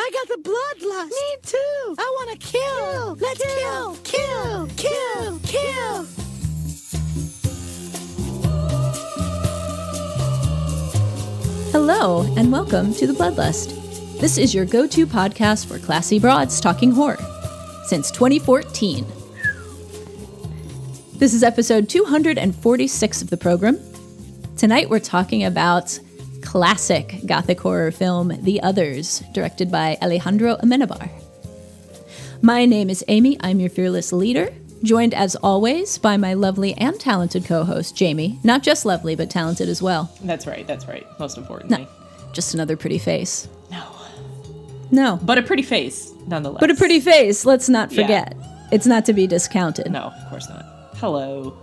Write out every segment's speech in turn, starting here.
I got the bloodlust. Me too. I want to kill. Let's kill. Hello, and welcome to The Bloodlust. This is your go-to podcast for classy broads talking horror. Since 2014. This is episode 246 of the program. Tonight we're talking about classic gothic horror film The Others, directed by Alejandro Amenabar. My name is Amy. I'm your fearless leader, joined as always by my lovely and talented co-host, Jamie. Not just lovely, but talented as well. That's right. Most importantly. No, just another pretty face. No. But a pretty face, nonetheless. But a pretty face, let's not forget. Yeah. It's not to be discounted. No, of course not. Hello.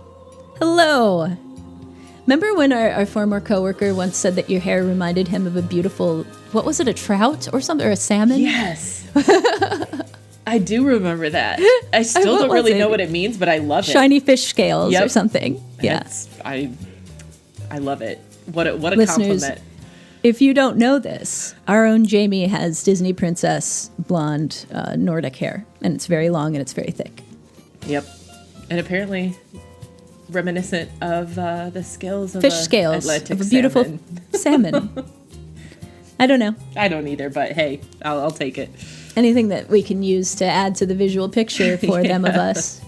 Remember when our former coworker once said that your hair reminded him of a beautiful, what was it, a trout or something, or a salmon? Yes. I do remember that. I still don't really know what it means, but I love it. Shiny fish scales or something. Yeah. I love it. What a Listeners, compliment. If you don't know this, our own Jamie has Disney princess blonde Nordic hair, and it's very long and it's very thick. Yep. And apparently reminiscent of the scales of fish scales Atlantic of a beautiful salmon. I don't know. I don't either, but hey, I'll take it. Anything that we can use to add to the visual picture for them of us.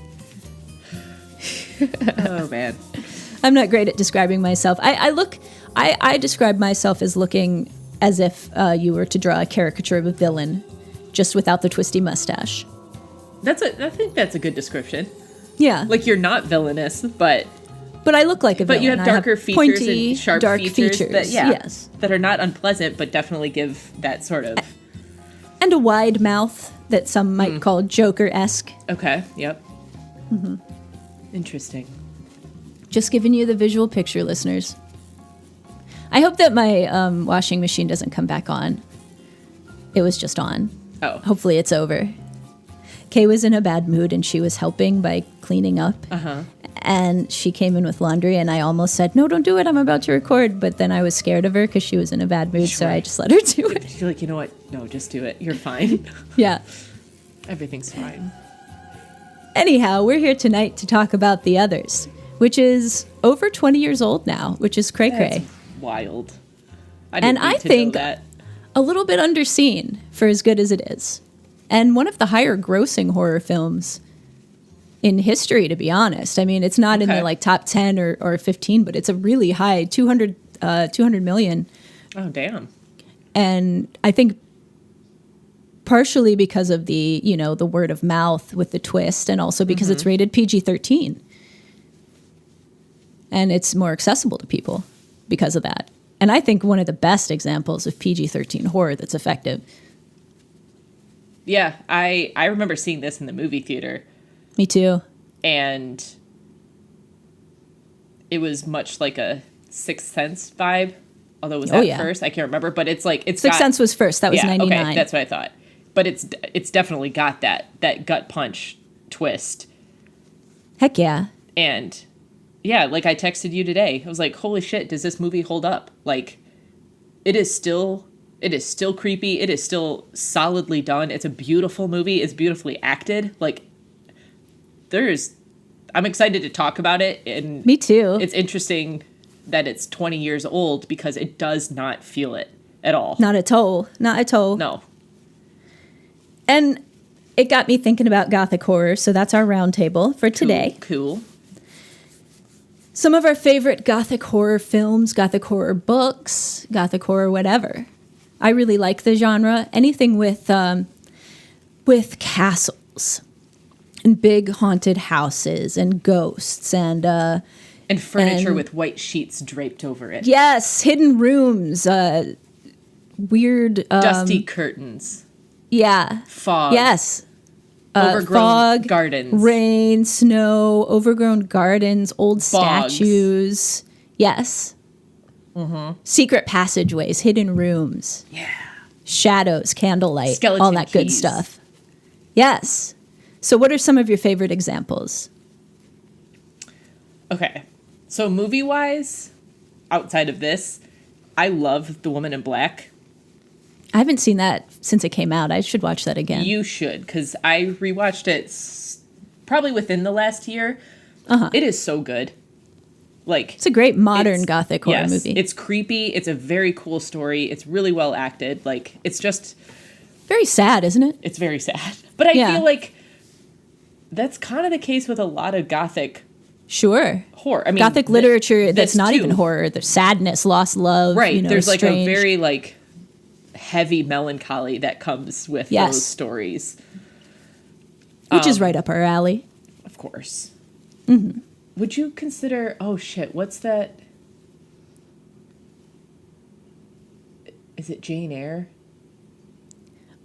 Oh, man. I'm not great at describing myself. I describe myself as looking as if you were to draw a caricature of a villain, just without the twisty mustache. I think that's a good description. Yeah. Like, you're not villainous, but I look like a villain. But you have darker features pointy, and sharp dark features. Yes. That are not unpleasant, but definitely give that sort of... And a wide mouth that some might call Joker-esque. Okay, yep. Mm-hmm. Interesting. Just giving you the visual picture, listeners. I hope that my washing machine doesn't come back on. It was just on. Oh. Hopefully it's over. Kay was in a bad mood and she was helping by cleaning up. Uh-huh. And she came in with laundry and I almost said, no, don't do it. I'm about to record. But then I was scared of her because she was in a bad mood. So I just let her do it. You're like, you know what? No, just do it. You're fine. Yeah. Everything's fine. Anyhow, we're here tonight to talk about The Others, which is over 20 years old now, which is cray-cray. That's wild. I think that. A little bit underseen for as good as it is. And one of the higher grossing horror films in history, to be honest. I mean, it's not in the top 10 or 15, but it's a really high 200 million. Oh, damn. And I think partially because of the word of mouth with the twist, and also because it's rated PG-13. And it's more accessible to people because of that. And I think one of the best examples of PG-13 horror that's effective. Yeah, I remember seeing this in the movie theater. Me too. And it was much like a Sixth Sense vibe. Although was that first? I can't remember. But it's like Sixth Sense was first. That was 99. Okay, that's what I thought. But it's definitely got that gut punch twist. Heck yeah. And yeah, like I texted you today. I was like, holy shit, does this movie hold up? Like, it is still creepy. It is still solidly done. It's a beautiful movie. It's beautifully acted. Like, I'm excited to talk about it. And me too. It's interesting that it's 20 years old because it does not feel it at all. Not at all. No. And it got me thinking about gothic horror, so that's our roundtable for today. Cool. Some of our favorite gothic horror films, gothic horror books, gothic horror whatever. I really like the genre. Anything with castles and big haunted houses and ghosts and furniture with white sheets draped over it. Yes, hidden rooms, weird dusty curtains. Yeah. Fog. Yes. Overgrown fog, gardens. Rain, snow, overgrown gardens, old statues. Yes. Mm-hmm. Secret passageways, hidden rooms. Yeah. Shadows, candlelight, Skeleton all that good keys. stuff. Yes. So what are some of your favorite examples? Okay. So movie-wise, outside of this, I love The Woman in Black. I haven't seen that since it came out. I should watch that again. You should, because I rewatched it probably within the last year. It is so good. Like, it's a great modern gothic horror movie. It's creepy. It's a very cool story. It's really well acted. Like, it's just very sad, isn't it? It's very sad. But I feel like that's kind of the case with a lot of gothic horror. I mean, gothic literature that's not too. Even horror. There's sadness, lost love. Right. There's like strange. a very like heavy melancholy that comes with those stories. Which is right up our alley. Of course. Mm-hmm. Would you consider, oh shit, what's that? Is it Jane Eyre?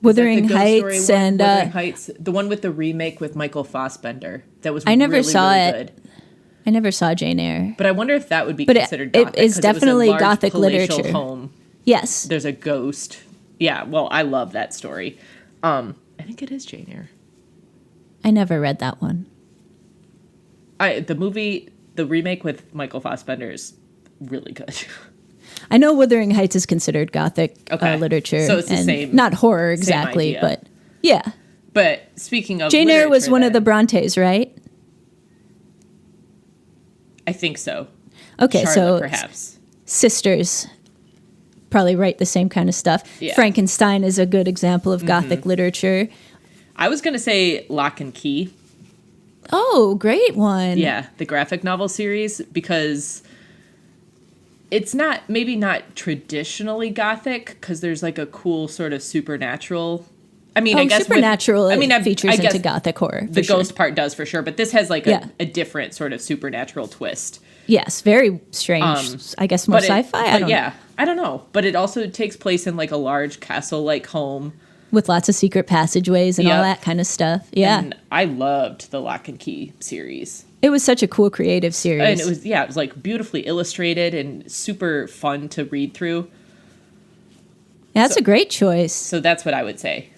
Wuthering Heights Wuthering Heights, the one with the remake with Michael Fassbender. That was I never really, saw really it. Good. I never saw Jane Eyre. But I wonder if that would be considered gothic. It is definitely it was a large gothic palatial literature. Home. Yes. There's a ghost. Yeah, well, I love that story. I think it is Jane Eyre. I never read that one. The remake with Michael Fassbender is really good. I know Wuthering Heights is considered gothic literature. So it's the same. Not horror exactly, but yeah. But speaking of Jane Eyre was one of the Brontes, right? I think so. Okay, Charlotte, so perhaps. Sisters probably write the same kind of stuff. Yeah. Frankenstein is a good example of gothic literature. I was going to say Lock and Key. Oh, great one. Yeah, the graphic novel series, because it's maybe not traditionally gothic, because there's like a cool sort of supernatural. I mean, I guess supernatural features into gothic horror. The ghost part does for sure, but this has like a different sort of supernatural twist. Yes, very strange. I guess more sci-fi. I don't know. But it also takes place in like a large castle-like home with lots of secret passageways and all that kind of stuff. Yeah, and I loved the Lock and Key series. It was such a cool creative series, and it was like beautifully illustrated and super fun to read through. Yeah, that's a great choice. So that's what I would say.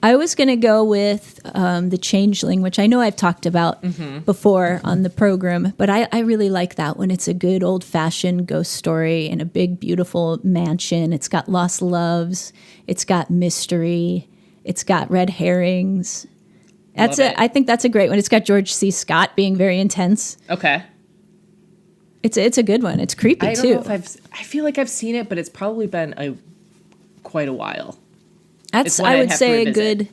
I was going to go with The Changeling, which I know I've talked about before on the program, but I really like that one. It's a good old-fashioned ghost story in a big, beautiful mansion. It's got lost loves. It's got mystery. It's got red herrings. I think that's a great one. It's got George C. Scott being very intense. Okay. It's a good one. It's creepy, too. I feel like I've seen it, but it's probably been quite a while. That's, I would say, a good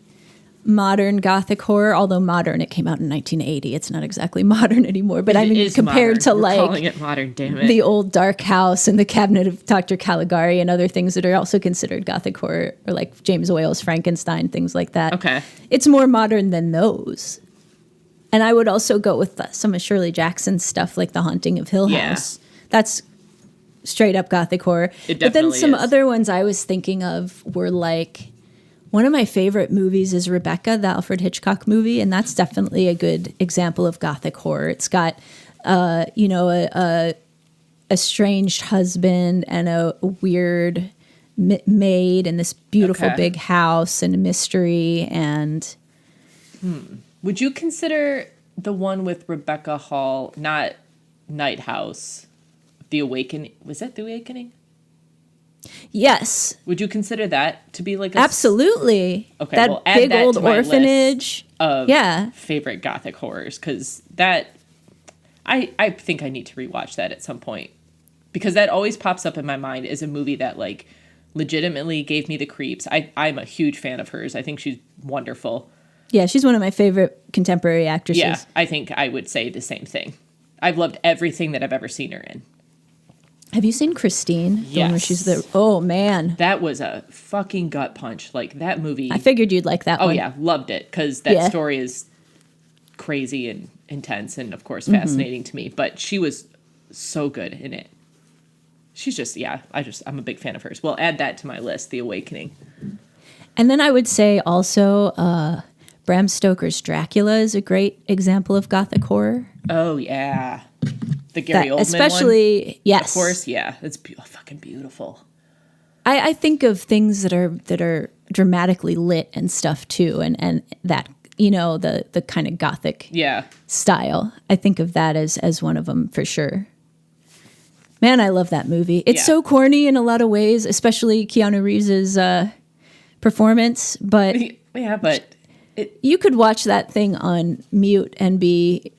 modern gothic horror, although modern, it came out in 1980. It's not exactly modern anymore, but I mean, compared to We're calling it modern, damn it. The old Dark House and the Cabinet of Dr. Caligari and other things that are also considered gothic horror, or like James Whale's Frankenstein, things like that. Okay. It's more modern than those. And I would also go with some of Shirley Jackson's stuff, like The Haunting of Hill House. That's straight up gothic horror. But then some other ones I was thinking of were like, one of my favorite movies is Rebecca, the Alfred Hitchcock movie, and that's definitely a good example of gothic horror. It's got, a estranged husband and a weird maid and this beautiful big house and a mystery. And would you consider the one with Rebecca Hall, not Night House, The Awakening? Was that The Awakening? Yes. Would you consider that to be like absolutely? Okay, that well, add big that old to my orphanage list of favorite gothic horrors, because that I think I need to rewatch that at some point, because that always pops up in my mind as a movie that like legitimately gave me the creeps. I'm a huge fan of hers. I think she's wonderful. Yeah, she's one of my favorite contemporary actresses. Yeah, I think I would say the same thing. I've loved everything that I've ever seen her in. Have you seen Christine? Yes. The one where she's oh, man. That was a fucking gut punch. Like, that movie. I figured you'd like that one. Oh, yeah. Loved it. Because that story is crazy and intense and, of course, fascinating to me. But she was so good in it. She's just, I'm a big fan of hers. Well, add that to my list, The Awakening. And then I would say also Bram Stoker's Dracula is a great example of gothic horror. Oh, yeah. The Gary Oldman especially, one? Yes. Of course, yeah. It's fucking beautiful. I think of things that are dramatically lit and stuff, too, and that, the kind of gothic style. I think of that as one of them for sure. Man, I love that movie. It's Yeah. so corny in a lot of ways, especially Keanu Reeves' performance. But Yeah, but you could watch that thing on mute and be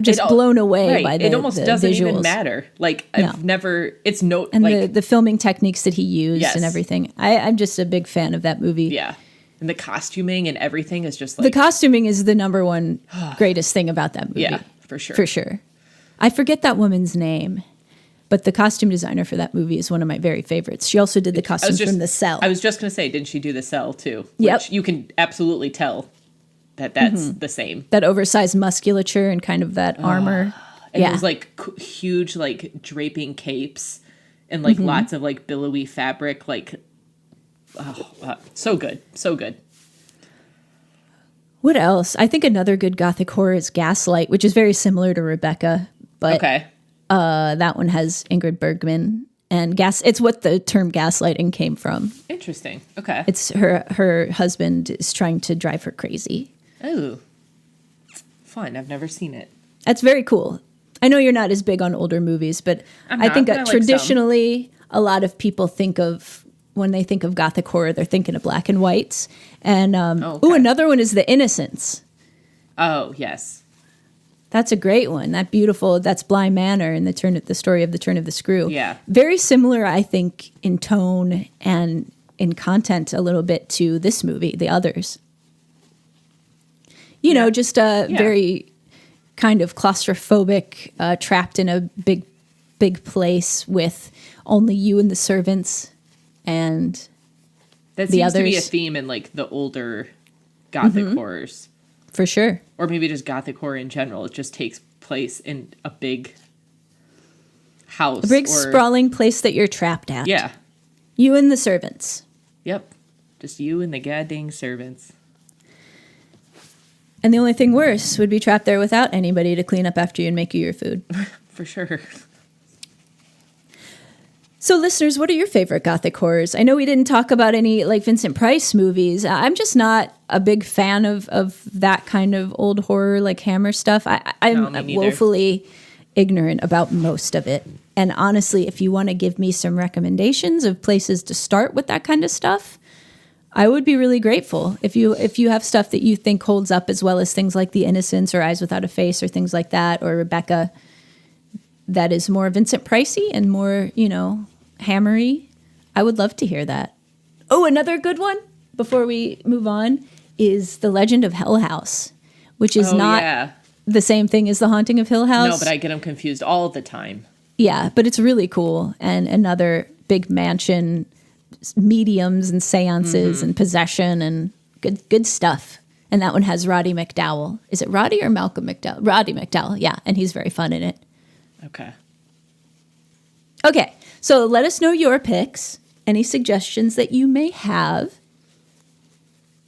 just blown away by it almost the doesn't visuals. even matter. Like No. I've never. It's no And like the filming techniques that he used Yes. and everything. I'm just a big fan of that movie. yeah, and the costuming and everything is just The like costuming is the number one greatest thing about that movie. yeah, for sure. For sure. I forget that woman's name, but the costume designer for that movie is one of my very favorites. She also did the costumes from The Cell. I was just gonna say, didn't she do The Cell too? Yep. Which you can absolutely tell that's the same. That oversized musculature and kind of that armor. And Yeah. it was like huge, like draping capes and like lots of like billowy fabric. Like, so good. So good. What else? I think another good gothic horror is Gaslight, which is very similar to Rebecca, but Okay. that one has Ingrid Bergman and it's what the term gaslighting came from. Interesting. Okay. It's her husband is trying to drive her crazy. Oh, fun. I've never seen it. That's very cool. I know you're not as big on older movies, but I'm I not, think but I like traditionally a lot of people when they think of gothic horror, they're thinking of black and whites. And Okay. another one is The Innocents. Oh, yes. That's a great one. That's Bly Manor and the story of the turn of the screw. Yeah. Very similar, I think, in tone and in content a little bit to this movie, The Others. You know, just very kind of claustrophobic, trapped in a big place with only you and the servants and That the seems to be a others. theme in like the older gothic horrors. For sure. Or maybe just gothic horror in general. It just takes place in a big house. A big sprawling place that you're trapped at. Yeah. You and the servants. Yep. Just you and the goddamn servants. And the only thing worse would be trapped there without anybody to clean up after you and make you your food. For sure. So, listeners, what are your favorite gothic horrors? I know we didn't talk about any like Vincent Price movies. I'm just not a big fan of that kind of old horror, like Hammer stuff. I'm No, me neither. woefully ignorant about most of it. And honestly, if you want to give me some recommendations of places to start with that kind of stuff, I would be really grateful. If you have stuff that you think holds up as well as things like The Innocents or Eyes Without a Face or things like that, or Rebecca, that is more Vincent Pricey and more, hammery, I would love to hear that. Oh, another good one before we move on is The Legend of Hell House, which is not the same thing as The Haunting of Hill House. No, but I get them confused all the time. Yeah, but it's really cool. And another big mansion, mediums and seances and possession and good stuff. And that one has Roddy McDowell. Is it Roddy or Malcolm McDowell? Roddy McDowell, yeah. And he's very fun in it. Okay. Okay, so let us know your picks, any suggestions that you may have.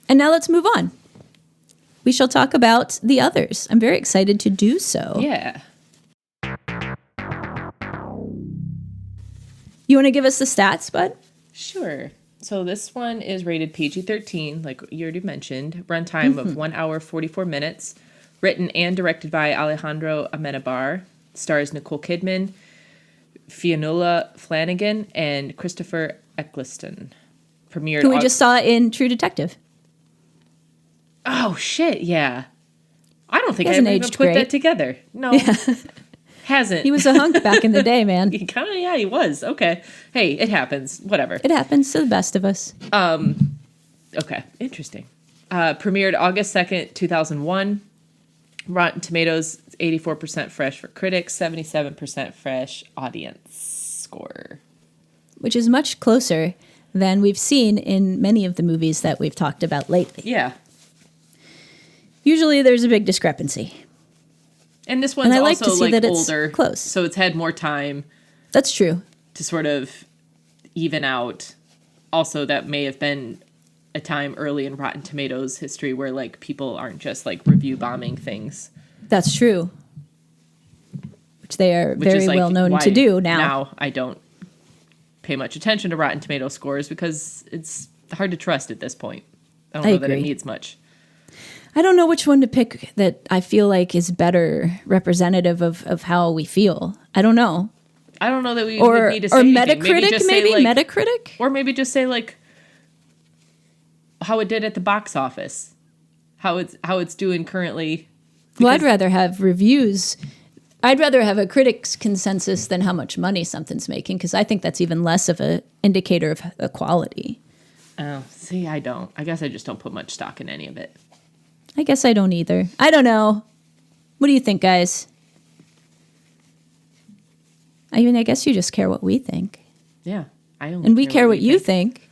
And now let's move on. We shall talk about The Others. I'm very excited to do so. Yeah. You want to give us the stats, bud? Sure. So this one is rated PG-13, like you already mentioned. Runtime of 1 hour, 44 minutes. Written and directed by Alejandro Amenabar. Stars Nicole Kidman, Fionnuala Flanagan, and Christopher Eccleston. Premiered Who we just saw in True Detective. Oh, shit, yeah. I don't think I Hasn't ever even aged put great. that together. No. Hasn't. He was a hunk back in the day, man. He kind of, yeah, he was. Okay. Hey, it happens. Whatever. It happens to the best of us. Okay. Interesting. Premiered August 2nd, 2001. Rotten Tomatoes, 84% fresh for critics, 77% fresh audience score. Which is much closer than we've seen in many of the movies that we've talked about lately. Yeah. Usually there's a big discrepancy. And this one's I like also to see like that it's older. close. So it's had more time That's true. to sort of even out. Also, that may have been a time early in Rotten Tomatoes history where like people aren't just like review bombing things. That's true. Which they are Which very is, like, well known why to do now. Now I don't pay much attention to Rotten Tomato scores because it's hard to trust at this point. I don't know that it agree. needs much. I don't know which one to pick that I feel like is better representative of how we feel. I don't know. I don't know that we Or would need to say or anything. Metacritic, maybe Metacritic? Or maybe just say like how it did at the box office. How it's doing currently. Well, I'd rather have reviews. I'd rather have a critic's consensus than how much money something's making, because I think that's even less of an indicator of the quality. Oh, see, I don't. I guess I just don't put much stock in any of it. I guess I don't either. I don't know. What do you think, guys? I mean, I guess you just care what we think. Yeah, I only and we care what you think.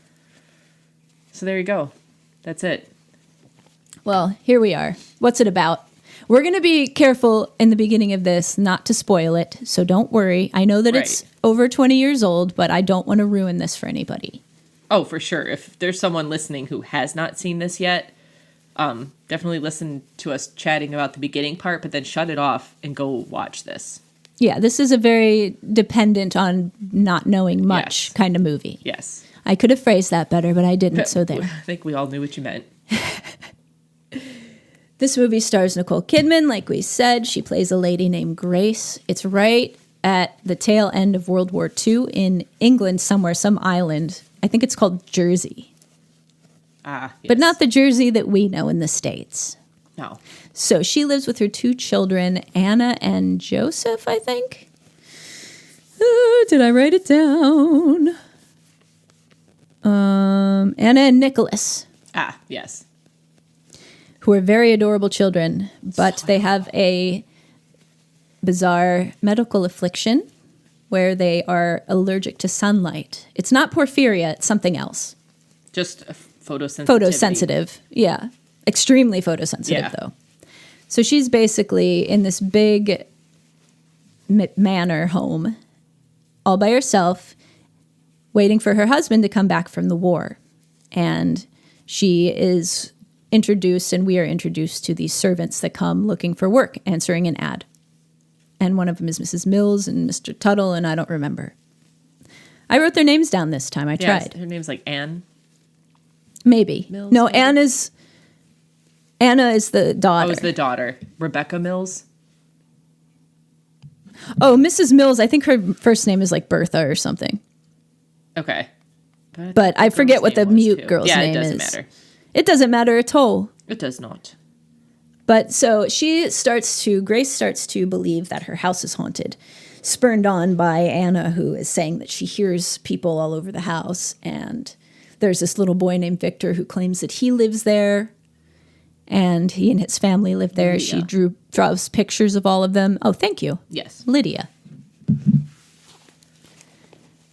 So there you go. That's it. Well, here we are. What's it about? We're going to be careful in the beginning of this not to spoil it, so don't worry. I know that it's over 20 years old, but I don't want to ruin this for anybody. Oh, for sure. If there's someone listening who has not seen this yet, definitely listen to us chatting about the beginning part, but then shut it off and go watch this. Yeah, this is a very dependent on not knowing much kind of movie. Yes. I could have phrased that better, but I didn't, so there. I think we all knew what you meant. This movie stars Nicole Kidman, like we said. She plays a lady named Grace. It's right at the tail end of World War II in England somewhere, some island. I think it's called Jersey. Yes. But not the Jersey that we know in the States. No. So she lives with her two children, Anna and Joseph, I think. Did I write it down? Anna and Nicholas. Yes. Who are very adorable children, but they have a bizarre medical affliction where they are allergic to sunlight. It's not porphyria, it's something else. Just photosensitive. Photosensitive, yeah. Extremely photosensitive, though. So she's basically in this big manor home all by herself, waiting for her husband to come back from the war. And she is introduced, and we are introduced to these servants that come looking for work, answering an ad. And one of them is Mrs. Mills and Mr. Tuttle, and I don't remember. I wrote their names down this time. I tried. Her name's like Anne. Maybe. Mills, no, maybe? Anna is the daughter. Oh, it's the daughter. Rebecca Mills? Oh, Mrs. Mills, I think her first name is like Bertha or something. Okay. But I forget what the mute girl's name is. Yeah, it doesn't matter. It doesn't matter at all. It does not. But so Grace starts to believe that her house is haunted, spurned on by Anna, who is saying that she hears people all over the house. And there's this little boy named Victor who claims that he lives there. And he and his family live there. Lydia. She draws pictures of all of them. Oh, thank you. Yes. Lydia.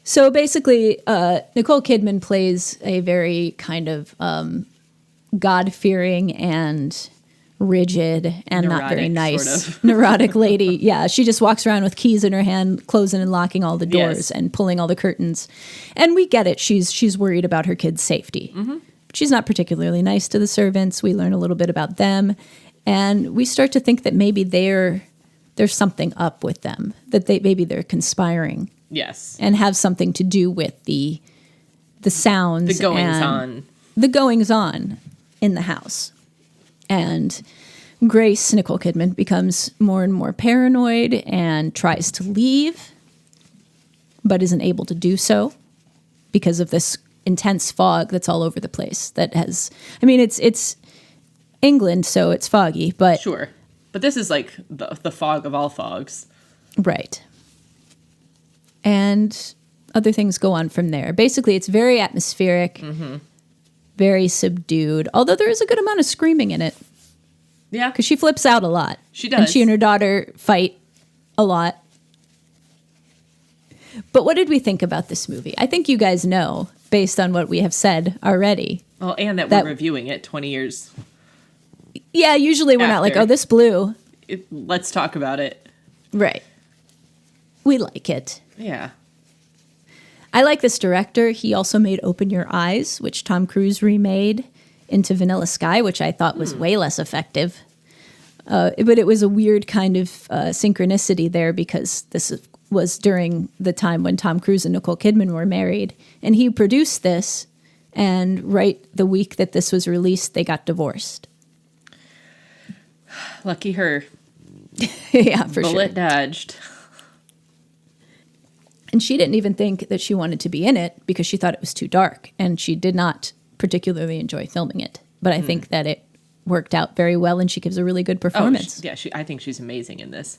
So basically, Nicole Kidman plays a very kind of God-fearing and rigid and not very nice, sort of. neurotic lady. Yeah, she just walks around with keys in her hand, closing and locking all the doors and pulling all the curtains. And we get it. She's worried about her kids' safety. Mm-hmm. She's not particularly nice to the servants. We learn a little bit about them. And we start to think that maybe there's something up with them, that maybe they're conspiring. Yes. And have something to do with the sounds. The goings-on. The goings-on in the house. And Grace, Nicole Kidman, becomes more and more paranoid and tries to leave, but isn't able to do so because of this intense fog that's all over the place. It's England, so it's foggy, but... Sure. But this is like the fog of all fogs. Right. And other things go on from there. Basically, it's very atmospheric, very subdued, although there is a good amount of screaming in it. Yeah. Because she flips out a lot. She does. And she and her daughter fight a lot. But what did we think about this movie? I think you guys know, based on what we have said already. Well, and that we're reviewing it 20 years. Yeah, usually we're not like, oh, this blew. Let's talk about it. Right. We like it. Yeah. I like this director. He also made Open Your Eyes, which Tom Cruise remade into Vanilla Sky, which I thought was way less effective. But it was a weird kind of synchronicity there because this was during the time when Tom Cruise and Nicole Kidman were married. And he produced this, and right the week that this was released, they got divorced. Lucky her. Yeah, for sure. Bullet dodged. And she didn't even think that she wanted to be in it because she thought it was too dark, and she did not particularly enjoy filming it. But I think that it worked out very well, and she gives a really good performance. I think she's amazing in this.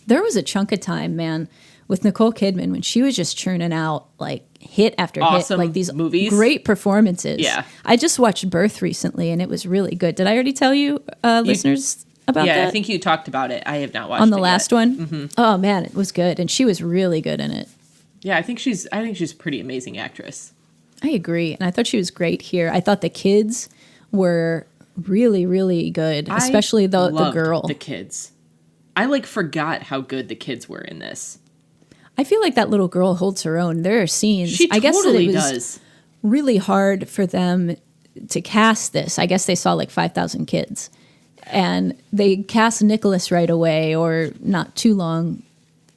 There was a chunk of time, man, with Nicole Kidman when she was just churning out like hit after Awesome hit, like these movies. great performances. Yeah. I just watched Birth recently, and it was really good. Did I already tell you, listeners, about that? Yeah, I think you talked about it. I have not watched on the it last yet. one. Mm-hmm. Oh man, it was good, and she was really good in it. Yeah, I think she's a pretty amazing actress. I agree, and I thought she was great here. I thought the kids were really, really good, especially the girl. The kids. I forgot how good the kids were in this. I feel like that little girl holds her own. There are scenes. She I guess that totally it was does. really hard for them to cast this. I guess they saw like 5,000 kids, and they cast Nicholas right away or not too long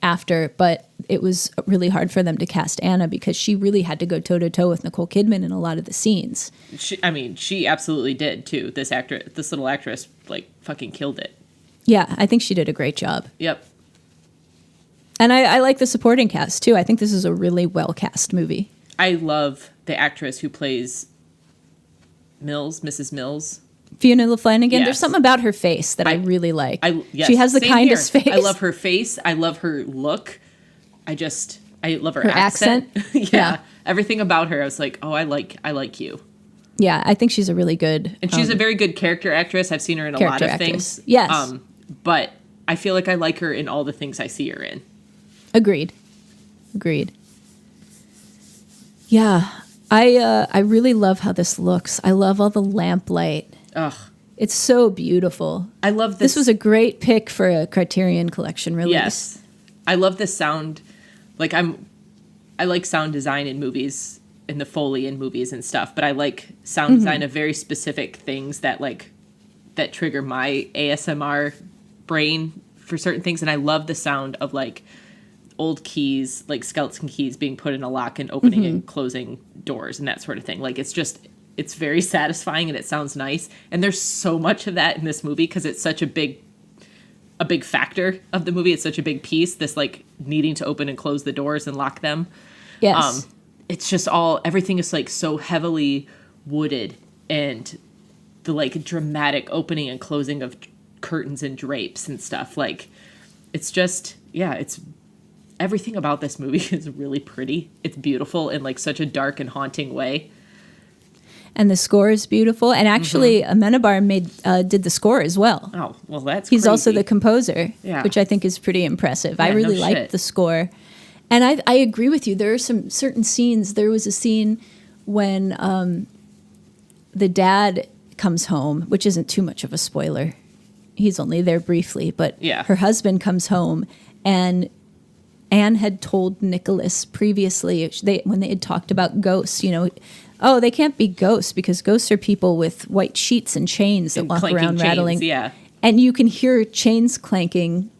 after, but it was really hard for them to cast Anna because she really had to go toe to toe with Nicole Kidman in a lot of the scenes. She absolutely did too. This little actress, fucking killed it. Yeah, I think she did a great job. Yep. And I like the supporting cast too. I think this is a really well cast movie. I love the actress who plays Mrs. Mills. Fiona Flanagan. Yes. There's something about her face that I really like. Yes, she has the same kindest here. face. I love her face. I love her look. I love her accent. Yeah. Everything about her. I was like, oh, I like you. Yeah, I think she's a really good... And she's a very good character actress. I've seen her in a lot of things. Yes. But I feel like I like her in all the things I see her in. Agreed. Yeah, I really love how this looks. I love all the lamplight. Ugh. It's so beautiful. I love this. This was a great pick for a Criterion Collection release. Yes. I love the sound. I like sound design in movies, in the Foley in movies and stuff, but I like sound design of very specific things that trigger my ASMR brain for certain things. And I love the sound of old keys, like skeleton keys being put in a lock and opening and closing doors and that sort of thing. It's very satisfying and it sounds nice. And there's so much of that in this movie because it's such a big factor of the movie. It's such a big piece, this needing to open and close the doors and lock them. Yes. It's just everything is so heavily wooded, and the dramatic opening and closing of curtains and drapes and stuff. It's everything about this movie is really pretty. It's beautiful in such a dark and haunting way. And the score is beautiful. And actually, Amenabar did the score as well. Oh, well, that's He's crazy. also the composer, which I think is pretty impressive. I really liked the score. And I agree with you. There are some certain scenes. There was a scene when the dad comes home, which isn't too much of a spoiler. He's only there briefly. But her husband comes home, and Anne had told Nicholas previously, when they had talked about ghosts, oh, they can't be ghosts because ghosts are people with white sheets and chains that walk around rattling. Yeah. And you can hear chains clanking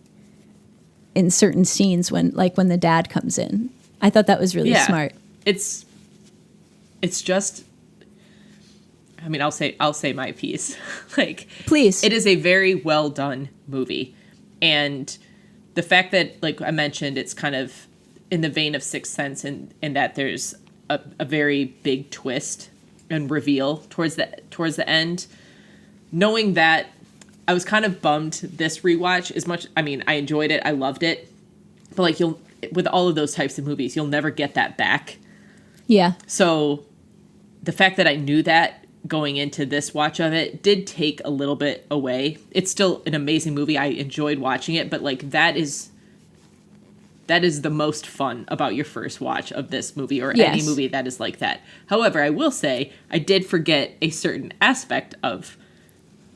in certain scenes when the dad comes in. I thought that was really smart. It's just, I'll say my piece. Please. It is a very well done movie. And the fact that, I mentioned, it's kind of in the vein of Sixth Sense in that there's a very big twist and reveal towards the end. Knowing that, I was kind of bummed this rewatch as much. I enjoyed it. I loved it. But with all of those types of movies, you'll never get that back. Yeah. So the fact that I knew that going into this watch of it did take a little bit away. It's still an amazing movie. I enjoyed watching it, but that is the most fun about your first watch of this movie or any movie that is like that. However, I will say I did forget a certain aspect of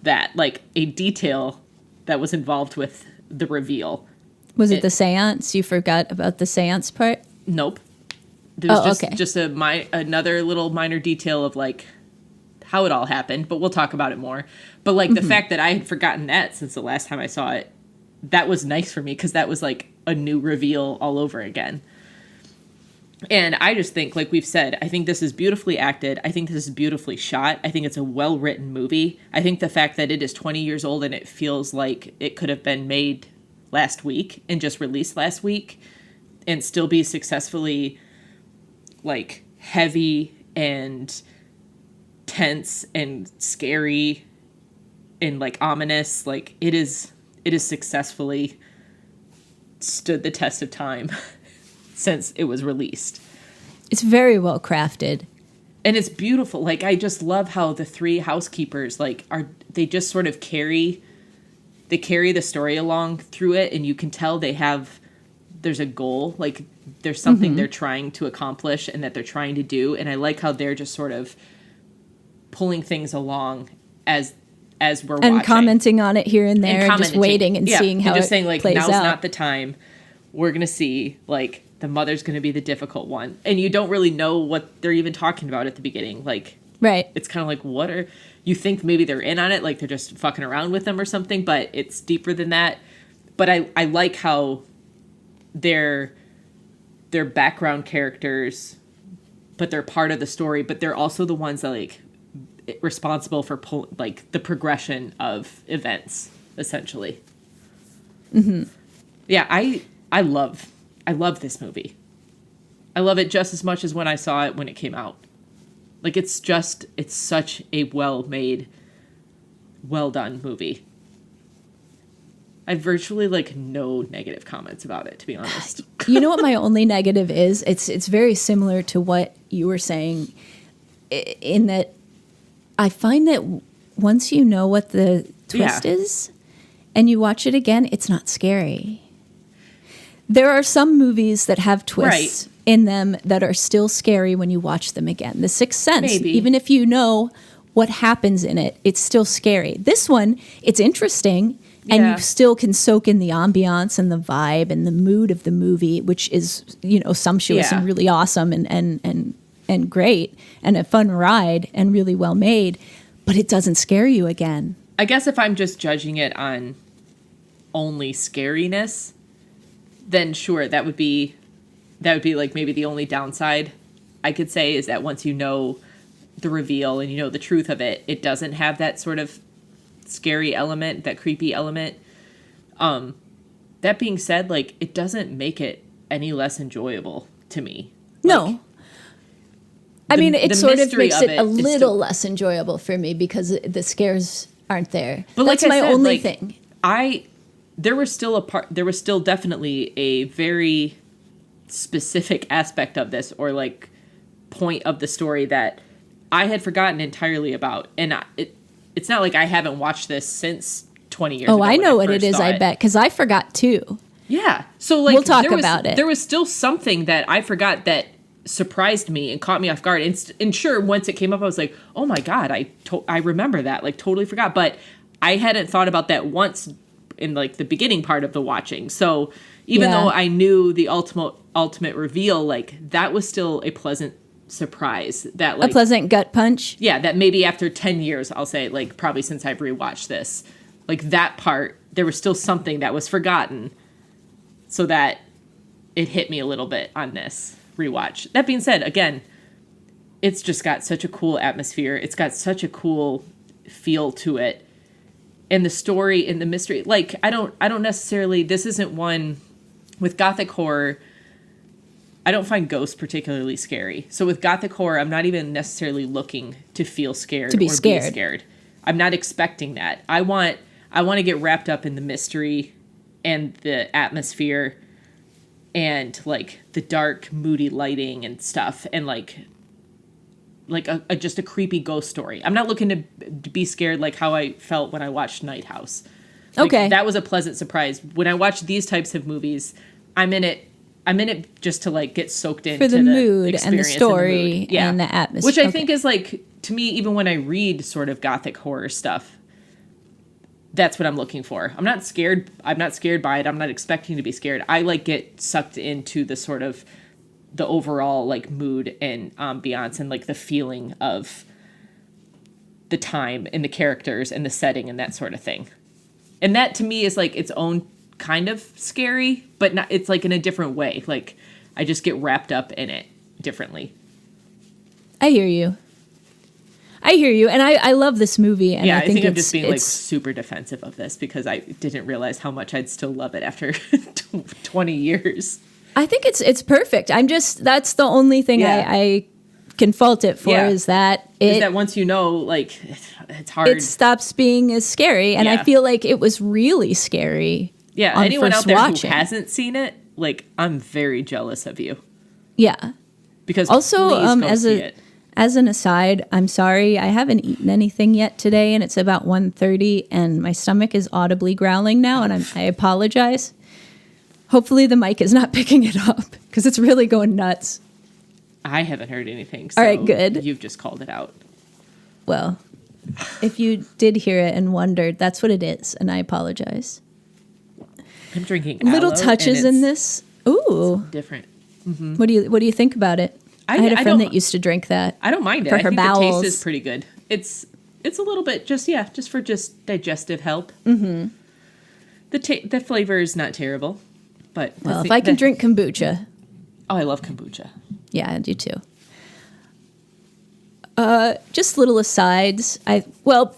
that, a detail that was involved with the reveal. Was it the seance? You forgot about the seance part? Nope. There was just another little minor detail of how it all happened, but we'll talk about it more. But the fact that I had forgotten that since the last time I saw it, that was nice for me because that was a new reveal all over again. And I just think, like we've said, I think this is beautifully acted. I think this is beautifully shot. I think it's a well-written movie. I think the fact that it is 20 years old and it feels like it could have been made last week and just released last week and still be successfully like heavy and tense and scary and like ominous. Like it is successfully stood the test of time since it was released. It's very well crafted. And it's beautiful. Like, I just love how the three housekeepers, like, they just sort of carry the story along through it. And you can tell there's a goal. Like, there's something they're trying to accomplish and that they're trying to do. And I like how they're just sort of pulling things along as we're watching. And commenting on it here and there, just waiting and seeing how just it saying, like, plays now's out. not the time. We're going to see, like, the mother's going to be the difficult one. And you don't really know what they're even talking about at the beginning. Like, right. It's kind of like, you think maybe they're in on it, like they're just fucking around with them or something, but it's deeper than that. But I like how they're background characters, but they're part of the story, but they're also the ones that, like, responsible for like the progression of events, essentially. Yeah, I love this movie. I love it just as much as when I saw it when it came out. Like, it's such a well-made, well-done movie. I have virtually, like, no negative comments about it, to be honest. You know what my only negative is? It's very similar to what you were saying, in that I find that once you know what the twist is and you watch it again, it's not scary. There are some movies that have twists in them that are still scary when you watch them again. The Sixth Sense, even if you know what happens in it, it's still scary. This one, it's interesting, and you still can soak in the ambiance and the vibe and the mood of the movie, which is, sumptuous and really awesome and great and a fun ride and really well made, but it doesn't scare you again. I guess if I'm just judging it on only scariness, then sure, that would be like maybe the only downside I could say, is that once you know the reveal and you know the truth of it, it doesn't have that sort of scary element, that creepy element. That being said, like, it doesn't make it any less enjoyable to me. No. Like, it sort of makes it a little less enjoyable for me because the scares aren't there. But that's my only thing. There was still definitely a very specific aspect of this, or like point of the story, that I had forgotten entirely about. And it's not like I haven't watched this since 20 years ago. Oh, I know what it is, I bet, because I forgot too. Yeah. So, like, we'll talk about it. There was still something that I forgot that surprised me and caught me off guard. And sure, once it came up, I was like, oh my God, I remember that. Like, totally forgot. But I hadn't thought about that once in, like, the beginning part of the watching. So even though I knew the ultimate reveal, like, that was still a pleasant surprise. That, like, a pleasant gut punch. Yeah, that maybe after 10 years, I'll say, like, probably since I've rewatched this, like, that part, there was still something that was forgotten, so that it hit me a little bit on this rewatch. That being said, again, it's just got such a cool atmosphere. It's got such a cool feel to it. And the story and the mystery, like, I don't necessarily, this isn't one with Gothic horror. I don't find ghosts particularly scary. So with Gothic horror, I'm not even necessarily looking to feel scared or be scared. I'm not expecting that. I want to get wrapped up in the mystery and the atmosphere and, like, the dark, moody lighting and stuff, and like just a creepy ghost story. I'm not looking to be scared like how I felt when I watched Night House. Like, okay, that was a pleasant surprise. When I watch these types of movies, I'm in it just to, like, get soaked into the mood and the story and the atmosphere. Which I think is, like, to me, even when I read sort of Gothic horror stuff, that's what I'm looking for. I'm not scared by it. I'm not expecting to be scared. I, like, get sucked into the sort of the overall, like, mood and ambiance and, like, the feeling of the time and the characters and the setting and that sort of thing. And that, to me, is, like, its own kind of scary, but not, it's, like, in a different way. Like, I just get wrapped up in it differently. I hear you. And I love this movie. And yeah, I think I'm just being, like, super defensive of this because I didn't realize how much I'd still love it after 20 years. I think it's perfect. That's the only thing I can fault it for is that once you know, like, it's hard. It stops being as scary, and I feel like it was really scary. Yeah, anyone out there who hasn't seen it, like, I'm very jealous of you. Yeah. Because also, please as an aside, I'm sorry, I haven't eaten anything yet today, and it's about 1:30, and my stomach is audibly growling now, and I apologize. Hopefully the mic is not picking it up, because it's really going nuts. I haven't heard anything, so all right, good. You've just called it out. Well, if you did hear it and wondered, that's what it is, and I apologize. I'm drinking little touches in this. Ooh, it's different. Mm-hmm. What do you think about it? I had a friend that used to drink that. I don't mind it. For her bowels. The taste is pretty good. It's a little bit just for digestive help. Mm-hmm. The flavor is not terrible, but if I can drink kombucha. Oh, I love kombucha. Yeah, I do too. Just little asides.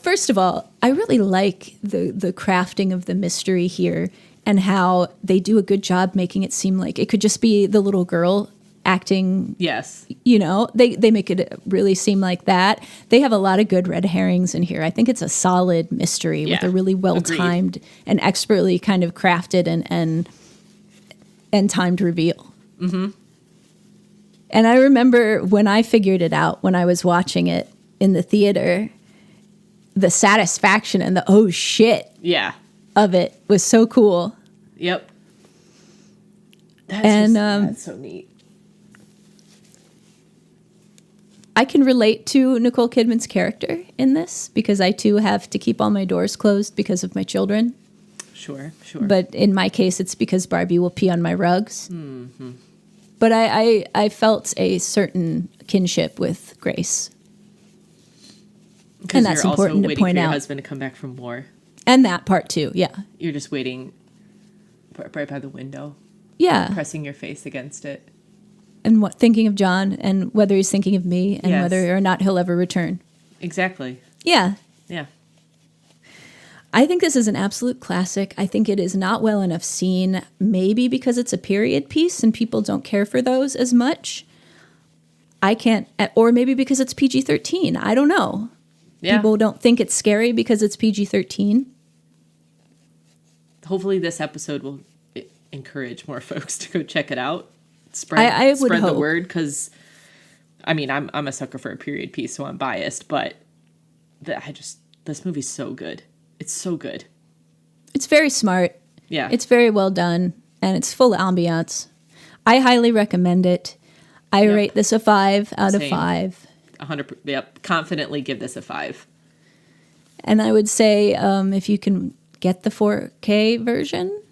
First of all, I really like the crafting of the mystery here and how they do a good job making it seem like it could just be the little girl acting. Yes. They make it really seem like that. They have a lot of good red herrings in here. I think it's a solid mystery with a really well-timed and expertly kind of crafted and timed reveal. Mm-hmm. And I remember when I figured it out, when I was watching it in the theater, the satisfaction and the oh shit of it was so cool. Yep. That's so neat. I can relate to Nicole Kidman's character in this because I too have to keep all my doors closed because of my children. Sure. But in my case, it's because Barbie will pee on my rugs. Mm-hmm. But I felt a certain kinship with Grace. And that's important to point out. You're also waiting for your husband to come back from war. And that part too, yeah. You're just waiting right by the window. Yeah. Pressing your face against it. And thinking of John and whether he's thinking of me and whether or not he'll ever return. Exactly. Yeah. Yeah. I think this is an absolute classic. I think it is not well enough seen, maybe because it's a period piece and people don't care for those as much. Or maybe because it's PG-13. I don't know. Yeah. People don't think it's scary because it's PG-13. Hopefully this episode will encourage more folks to go check it out. Spread the word, because I'm a sucker for a period piece, so I'm biased, but this movie's so good. It's so good. It's very smart. Yeah. It's very well done, and it's full of ambiance. I highly recommend it. I rate this a 5 out of 5. 100. Yep. Confidently give this a 5. And I would say if you can get the 4K version,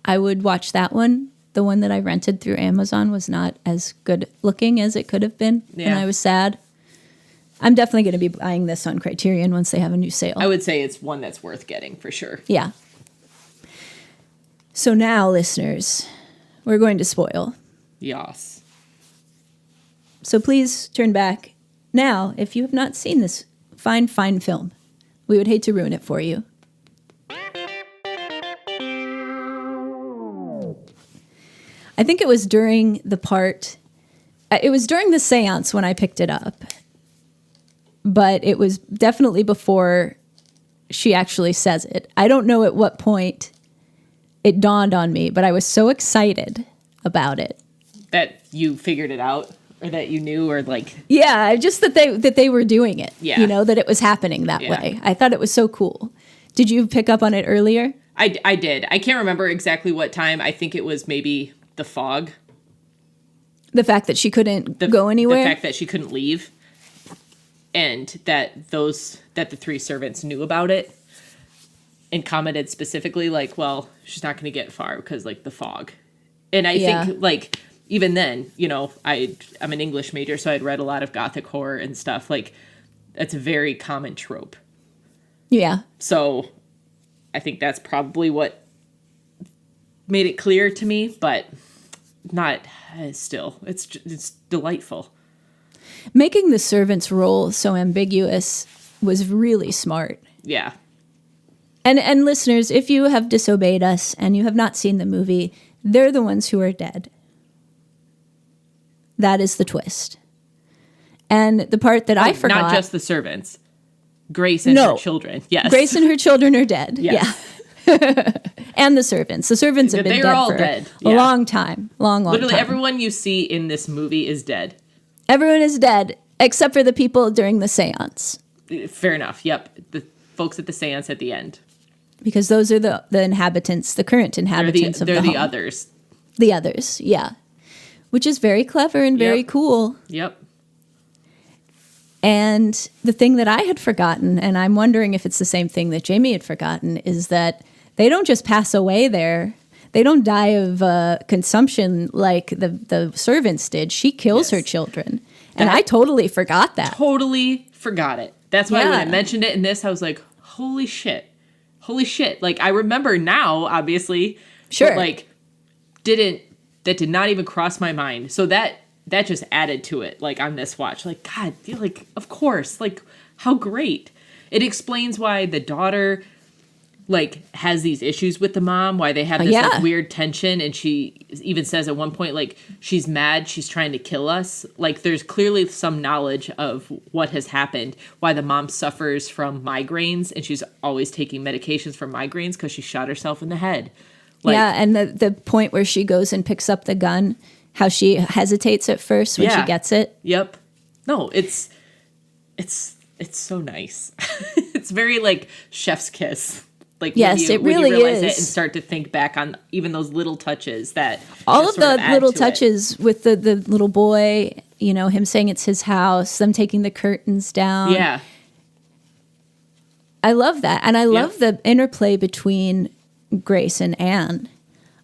I would watch that one. The one that I rented through Amazon was not as good looking as it could have been, and I was sad. I'm definitely going to be buying this on Criterion once they have a new sale. I would say it's one that's worth getting for sure. Yeah. So now, listeners, we're going to spoil. Yes. So please turn back now if you have not seen this fine, fine film. We would hate to ruin it for you. I think it was during the seance when I picked it up. But it was definitely before she actually says it. I don't know at what point it dawned on me, but I was so excited about it. That you figured it out, or that you knew, or like... Yeah, just that they were doing it. Yeah. That it was happening that way. I thought it was so cool. Did you pick up on it earlier? I did. I can't remember exactly what time. I think it was maybe the fog. The fact that she couldn't go anywhere? The fact that she couldn't leave. And that the 3 servants knew about it and commented specifically, like, well, she's not going to get far because, like, the fog. And I think, like, even then, I'm an English major, so I'd read a lot of Gothic horror and stuff. Like, that's a very common trope. Yeah. So I think that's probably what made it clear to me, but not still. It's delightful. Making the servant's role so ambiguous was really smart. Yeah. And listeners, if you have disobeyed us and you have not seen the movie, they're the ones who are dead. That is the twist. And the part that I forgot... Not just the servants. Grace and her children. Yes. Grace and her children are dead. Yes. Yeah. And the servants. The servants have been dead for a long time. Long Literally time. everyone you see in this movie is dead. Everyone is dead, except for the people during the seance. Fair enough. Yep. The folks at the seance at the end. Because those are the inhabitants, the current inhabitants of the home. They're the others. The others, yeah. Which is very clever and very cool. Yep. And the thing that I had forgotten, and I'm wondering if it's the same thing that Jamie had forgotten, is that they don't just pass away there. They don't die of consumption like the servants did. She kills her children. And I totally forgot that. Totally forgot it. That's why when I mentioned it in this, I was like, holy shit. Holy shit. Like, I remember now, obviously. Sure. But, like, that did not even cross my mind. So that just added to it, like, on this watch. Like, God, like, of course. Like, how great. It explains why the daughter, like, has these issues with the mom, why they have this like, weird tension. And she even says at one point, like, she's mad, she's trying to kill us. Like, there's clearly some knowledge of what has happened, why the mom suffers from migraines, and she's always taking medications for migraines because she shot herself in the head. Like, yeah, and the point where she goes and picks up the gun, how she hesitates at first when she gets it. Yep. No, it's so nice. It's very like chef's kiss. Like yes, when really you realize is. it and start to think back on even those little touches that all of the little touches with the little boy, you know, him saying it's his house, them taking the curtains down. Yeah. I love that. And I love the interplay between Grace and Anne.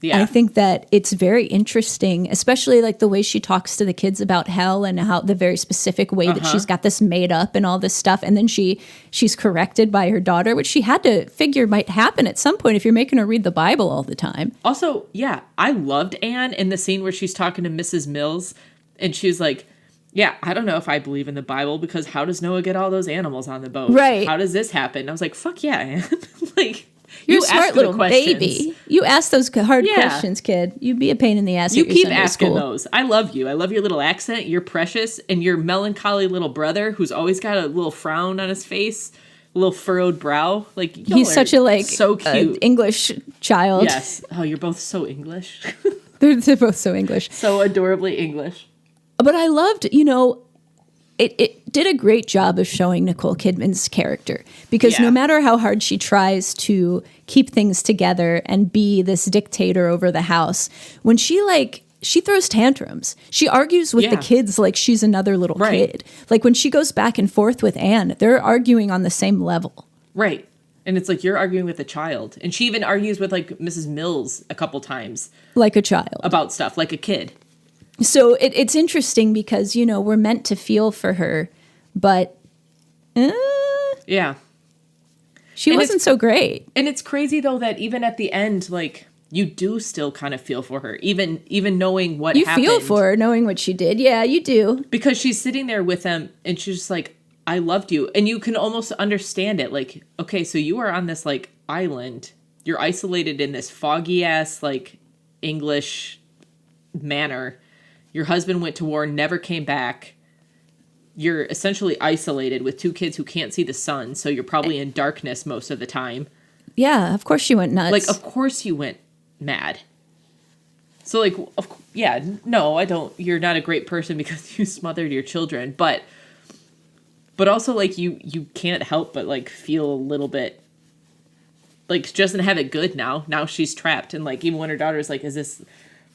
Yeah. I think that it's very interesting, especially like the way she talks to the kids about hell and how the very specific way that she's got this made up and all this stuff. And then she's corrected by her daughter, which she had to figure might happen at some point if you're making her read the Bible all the time. Also, yeah, I loved Anne in the scene where she's talking to Mrs. Mills and she's like, yeah, I don't know if I believe in the Bible because how does Noah get all those animals on the boat? Right. How does this happen? I was like, fuck yeah, Anne. Like, You're a smart little baby. You ask those hard questions, kid. You'd be a pain in the ass. You at your keep Sunday asking school. those. I love you. I love your little accent. You're precious. And your melancholy little brother who's always got a little frown on his face, a little furrowed brow. Like he's such a so cute English child. Yes. Oh, you're both so English. They're both so English. So adorably English. But I loved, you know, it did a great job of showing Nicole Kidman's character because no matter how hard she tries to keep things together and be this dictator over the house, when she throws tantrums, she argues with the kids like she's another little kid. Like when she goes back and forth with Anne, they're arguing on the same level. Right. And it's like you're arguing with a child. And she even argues with like Mrs. Mills a couple times. Like a child. About stuff, like a kid. So it's interesting because, you know, we're meant to feel for her, but she wasn't so great. And it's crazy, though, that even at the end, like, you do still kind of feel for her, even knowing what happened. You feel for her, knowing what she did. Yeah, you do. Because she's sitting there with them, and she's just like, I loved you. And you can almost understand it. Like, okay, so you are on this, like, island. You're isolated in this foggy-ass, like, English manor. Your husband went to war, never came back. You're essentially isolated with two kids who can't see the sun, so you're probably in darkness most of the time. Yeah, of course she went nuts. Like, of course you went mad. So, like, no, I don't. You're not a great person because you smothered your children. But also, like, you can't help but, like, feel a little bit, like, she doesn't have it good now. Now she's trapped. And, like, even when her daughter's like, is this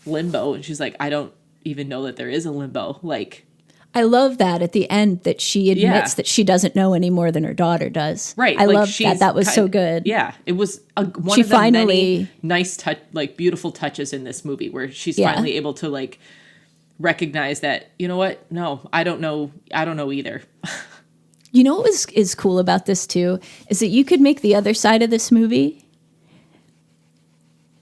limbo? And she's like, I don't even know that there is a limbo. Like, I love that at the end that she admits that she doesn't know any more than her daughter does. Right. I like love that. That was so good. Yeah. It was one of the many nice, beautiful touches in this movie where she's finally able to, like, recognize that, you know what? No, I don't know. I don't know either. You know what is cool about this, too, is that you could make the other side of this movie.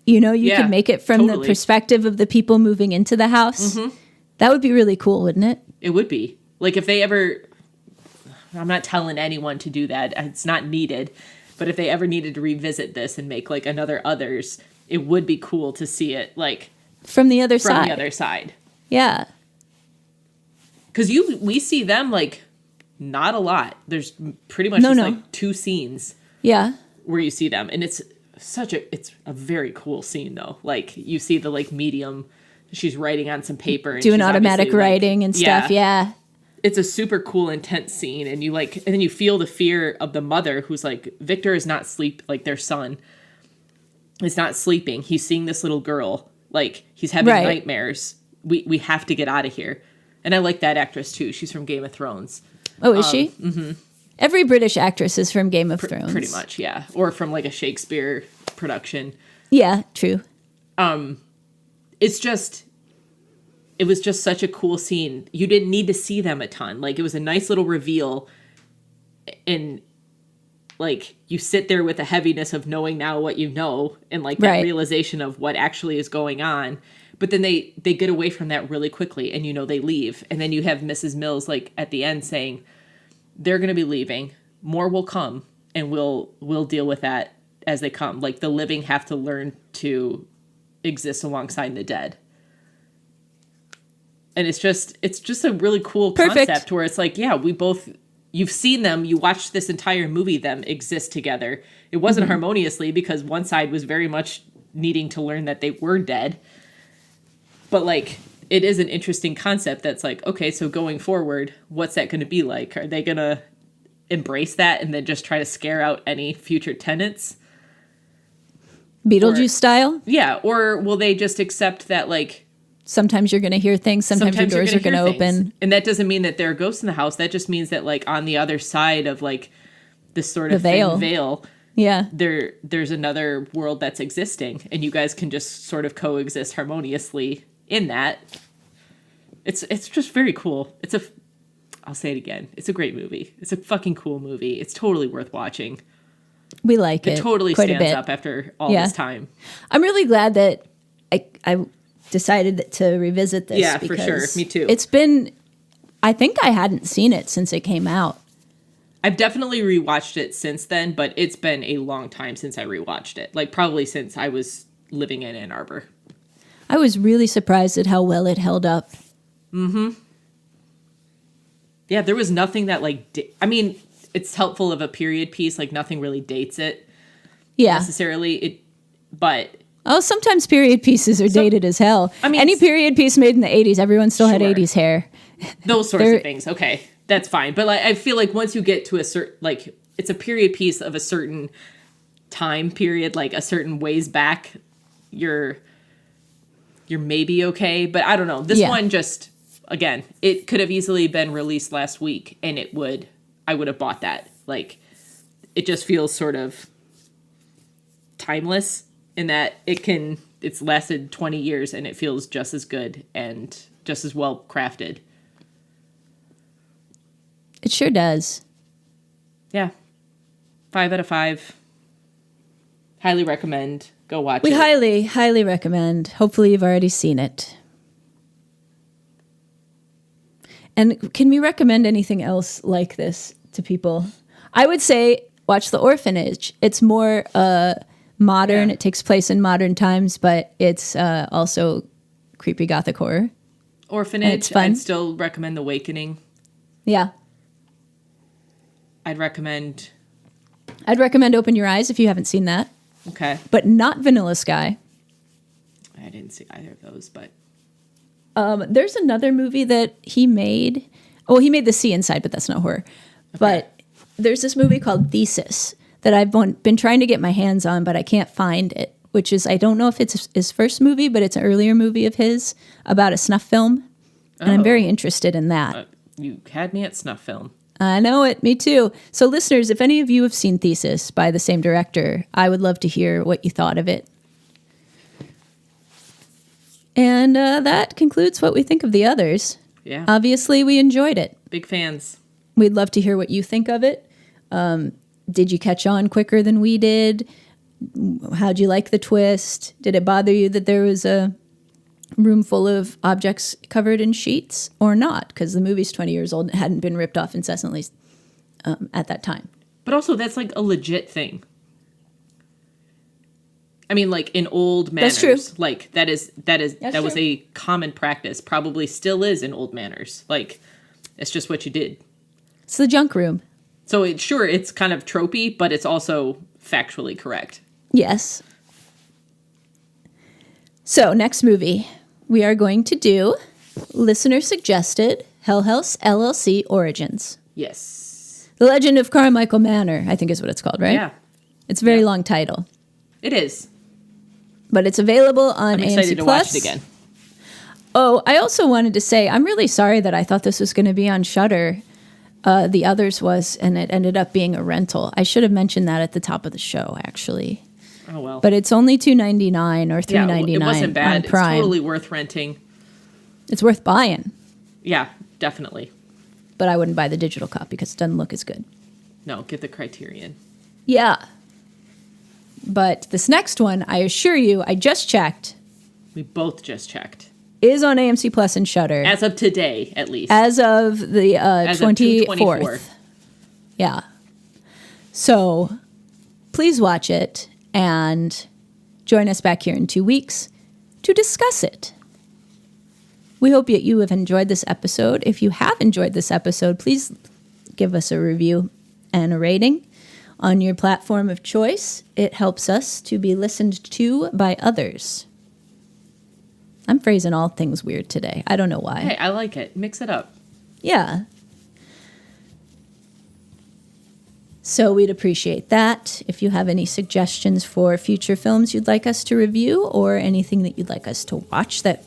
You know, you could make it from the perspective of the people moving into the house. Mm-hmm. That would be really cool, wouldn't it? It would be. Like, if they ever... I'm not telling anyone to do that. It's not needed. But if they ever needed to revisit this and make, like, another Others, it would be cool to see it like from the other from side. the other side. Yeah. Because we see them like not a lot. There's pretty much like 2 scenes. Yeah. Where you see them, and it's a very cool scene though. Like you see the like medium, she's writing on some paper, and doing she's automatic writing like, and stuff. Yeah. It's a super cool, intense scene, and then you feel the fear of the mother who's like, Victor is not like their son is not sleeping. He's seeing this little girl, like he's having nightmares. We have to get out of here. And I like that actress too. She's from Game of Thrones. Oh, is she? Mm-hmm. Every British actress is from Game of Thrones. Pretty much, yeah. Or from like a Shakespeare production. Yeah, true. It was just such a cool scene. You didn't need to see them a ton. Like, it was a nice little reveal. And, like, you sit there with the heaviness of knowing now what you know. And, like, that realization of what actually is going on. But then they get away from that really quickly. And, they leave. And then you have Mrs. Mills, like, at the end saying, they're going to be leaving. More will come. And we'll deal with that as they come. Like, the living have to learn to exist alongside the dead. And it's just a really cool concept where it's like, yeah, you've seen them, you watched this entire movie, them exist together. It wasn't harmoniously because one side was very much needing to learn that they were dead. But like, it is an interesting concept that's like, okay, so going forward, what's that going to be like? Are they going to embrace that and then just try to scare out any future tenants? Beetlejuice style? Yeah. Or will they just accept that like, sometimes you're going to hear things. Sometimes your doors are going to open. And that doesn't mean that there are ghosts in the house. That just means that like on the other side of like this sort of veil, yeah, there's another world that's existing, and you guys can just sort of coexist harmoniously in that. It's just very cool. I'll say it again. It's a great movie. It's a fucking cool movie. It's totally worth watching. We like it. It totally quite stands up after all this time. I'm really glad that I decided to revisit this. Yeah, for sure. Me too. It's been, I think I hadn't seen it since it came out. I've definitely rewatched it since then, but it's been a long time since I rewatched it. Like probably since I was living in Ann Arbor. I was really surprised at how well it held up. Mm-hmm. Yeah, there was nothing that like, it's helpful of a period piece. Like nothing really dates it. Yeah. Necessarily. But oh, sometimes period pieces are dated as hell. I mean, any period piece made in the 80s, everyone still had 80s hair. Those sorts of things. Okay, that's fine. But like, I feel like once you get to a certain, like, it's a period piece of a certain time period, like a certain ways back, you're maybe okay. But I don't know. This one just, again, it could have easily been released last week, and I would have bought that. Like, it just feels sort of timeless. In that it's lasted 20 years and it feels just as good and just as well crafted. It sure does. Yeah. 5 out of 5. Highly recommend. Go watch it. We highly, highly recommend. Hopefully you've already seen it. And can we recommend anything else like this to people? I would say watch The Orphanage. It's more modern. It takes place in modern times, but it's also creepy gothic horror. Orphanage. It's fun. I'd still recommend The Awakening. Yeah. I'd recommend Open Your Eyes if you haven't seen that. Okay. But not Vanilla Sky. I didn't see either of those, but there's another movie that he made. Oh, he made The Sea Inside, but that's not horror. Okay. But there's this movie called Thesis that I've been trying to get my hands on, but I can't find it, which is, I don't know if it's his first movie, but it's an earlier movie of his about a snuff film. And I'm very interested in that. You had me at snuff film. I know it. Me too. So listeners, if any of you have seen Thesis by the same director, I would love to hear what you thought of it. And that concludes what we think of the others. Yeah. Obviously, we enjoyed it. Big fans. We'd love to hear what you think of it. Did you catch on quicker than we did? How'd you like the twist? Did it bother you that there was a room full of objects covered in sheets or not? Because the movie's 20 years old and hadn't been ripped off incessantly at that time. But also, that's like a legit thing. I mean, like in old manors. That's true. Like that was a common practice. Probably still is in old manors. Like it's just what you did. It's the junk room. So it's kind of tropey, but it's also factually correct. Yes. So next movie, we are going to do listener suggested Hell House LLC Origins. Yes. The Legend of Carmichael Manor, I think is what it's called, right? Yeah. It's a very long title. It is. But it's available on AMC+. I'm excited to watch it again. Oh, I also wanted to say, I'm really sorry that I thought this was going to be on Shudder. The Others was, and it ended up being a rental. I should have mentioned that at the top of the show, actually. Oh, well. But it's only $2.99 or $3.99 it wasn't bad. on Prime. It's totally worth renting. It's worth buying. Yeah, definitely. But I wouldn't buy the digital copy because it doesn't look as good. No, get the Criterion. Yeah. But this next one, I assure you, I just checked, We both just checked. is on AMC Plus and Shudder. As of today, at least. As of the As of 24th. 2/24. Yeah. So please watch it and join us back here in 2 weeks to discuss it. We hope that you have enjoyed this episode. If you have enjoyed this episode, please give us a review and a rating on your platform of choice. It helps us to be listened to by others. I'm phrasing all things weird today. I don't know why. Hey, I like it. Mix it up. Yeah. So we'd appreciate that. If you have any suggestions for future films you'd like us to review or anything that you'd like us to watch that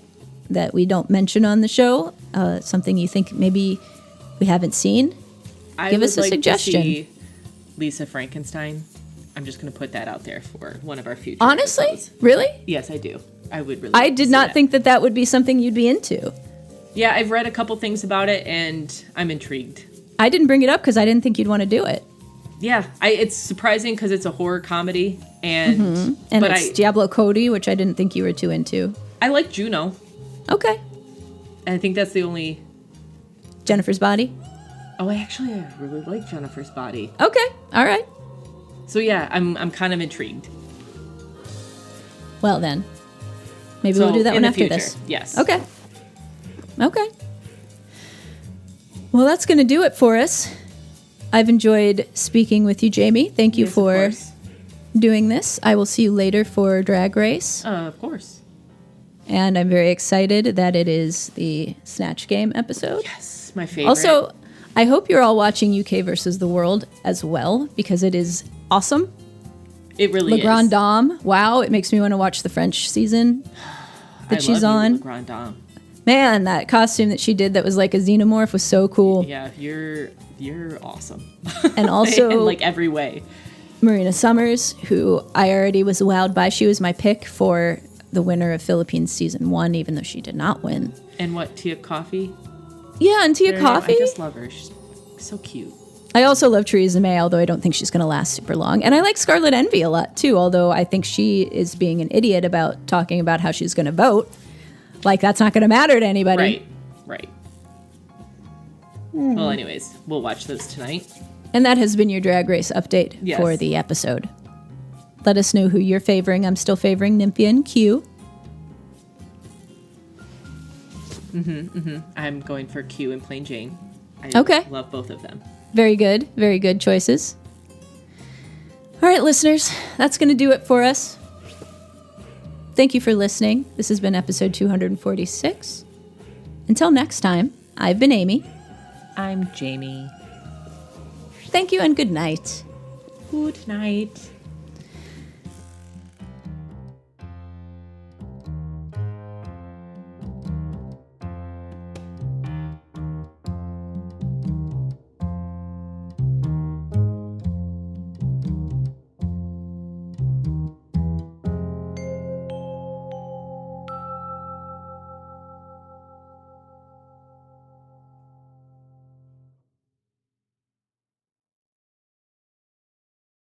we don't mention on the show, something you think maybe we haven't seen, give us a suggestion. To see Lisa Frankenstein. I'm just going to put that out there for one of our future Honestly? episodes. Really? Yes, I do. I would really I like to did see not that. think that would be something you'd be into. Yeah, I've read a couple things about it, and I'm intrigued. I didn't bring it up because I didn't think you'd want to do it. Yeah, it's surprising because it's a horror comedy, and And it's Diablo Cody, which I didn't think you were too into. I like Juno. Okay. And I think that's the only. Jennifer's Body? Oh, I really like Jennifer's Body. Okay. All right. So yeah, I'm kind of intrigued. Well then, maybe So, we'll do that in one the after future, this. yes. Okay. Okay. Well, that's going to do it for us. I've enjoyed speaking with you, Jamie. Thank you Yes, of for course. doing this. I will see you later for Drag Race. Of course. And I'm very excited that it is the Snatch Game episode. Yes, my favorite. Also, I hope you're all watching UK versus the World as well, because it is awesome. it really Le is. Grand Dame. Wow, it makes me want to watch the French season that she's on. Le Grand Dame. Man, that costume that she did that was like a xenomorph was so cool. Yeah, you're awesome. And also in like every way. Marina Summers, who I already was wowed by. She was my pick for the winner of Philippines season 1, even though she did not win. And what, Tia Coffee? Yeah, and Tia Very- Coffee. I just love her. She's so cute. I also love Theresa May, although I don't think she's going to last super long. And I like Scarlet Envy a lot, too, although I think she is being an idiot about talking about how she's going to vote. Like, that's not going to matter to anybody. Right. Well, anyways, we'll watch those tonight. And that has been your Drag Race update Yes. for the episode. Let us know who you're favoring. I'm still favoring Nymphia and Q. I'm going for Q and Plain Jane. I Okay. love both of them. Very good. Very good choices. All right, listeners, that's going to do it for us. Thank you for listening. This has been episode 246. Until next time, I've been Amy. I'm Jamie. Thank you and good night. Good night.